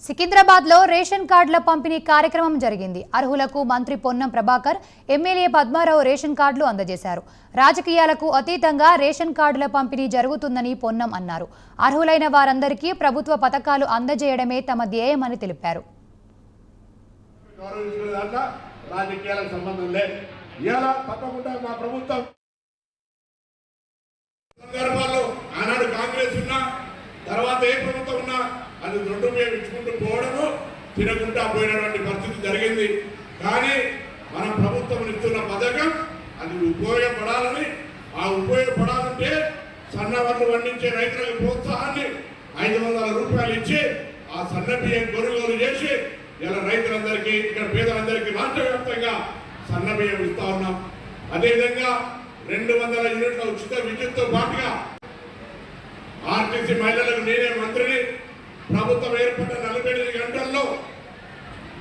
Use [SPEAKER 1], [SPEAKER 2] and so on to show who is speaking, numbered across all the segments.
[SPEAKER 1] సికింద్రాబాద్ లో రేషన్ కార్డుల పంపిణీ కార్యక్రమం జరిగింది. అర్హులకు మంత్రి పొన్నం ప్రభాకర్, ఎమ్మెల్యే పద్మారావు రేషన్ కార్డులు అందజేశారు. రాజకీయాలకు అతీతంగా రేషన్ కార్డుల పంపిణీ జరుగుతుందని పొన్నం అన్నారు. అర్హులైన వారందరికీ ప్రభుత్వ పథకాలు అందజేయడమే తమ ధ్యేయమని తెలిపారు.
[SPEAKER 2] అది రెండు మేము ఇచ్చుకుంటూ పోవడము తినకుండా పోయినటువంటి పరిస్థితి జరిగింది. కానీ మన ప్రభుత్వం ఇస్తున్న పథకం అది ఉపయోగపడాలని, ఆ ఉపయోగపడాలంటే సన్నవడ్లు పండించే రైతులకు ప్రోత్సాహాన్ని 500 రూపాయలు ఇచ్చి ఆ సన్న బియ్యం కొనుగోలు చేసి ఇలా రైతులందరికీ, ఇక్కడ పేదలందరికీ రాష్ట్ర వ్యాప్తంగా సన్న బియ్యం ఇస్తా ఉన్నాం. అదేవిధంగా 200 యూనిట్ల ఉచిత విద్యుత్తో పాటుగా ఆర్టీసీ మహిళలకు నేనే మంత్రిని, ప్రభుత్వం ఏర్పడిన 48 గంటల్లో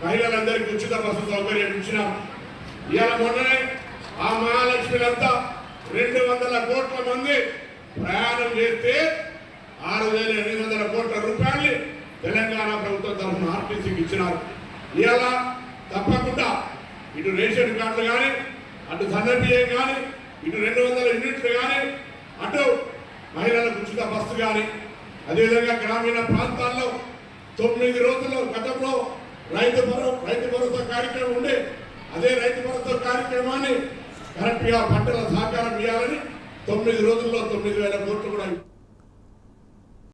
[SPEAKER 2] మహిళలందరికీ ఉచిత బస్సు సౌకర్యం ఇచ్చినాం. ఇవాళ మొన్ననే ఆ మహాలక్ష్మిలంతా 200 కోట్ల మంది ప్రయాణం చేస్తే 6,800 కోట్ల రూపాయలు తెలంగాణ ప్రభుత్వం తరఫున ఆర్టీసీకి ఇచ్చినారు. ఇవాళ తప్పకుండా ఇటు రేషన్ కార్డులు కానీ, అటు సన్నబియ్యం కానీ, ఇటు 200 యూనిట్లు కానీ, అటు మహిళలకు ఉచిత బస్సు కానీ, అదేవిధంగా గ్రామీణ ప్రాంతాల్లో 9 రోజుల్లో గతంలో రైతు భరోసా కార్యక్రమం ఉండే, అదే రైతు భరోసా కార్యక్రమాన్ని కరెక్ట్గా పంటల సహకారం ఇవ్వాలని 9 రోజుల్లో 9,000 కోట్లు కూడా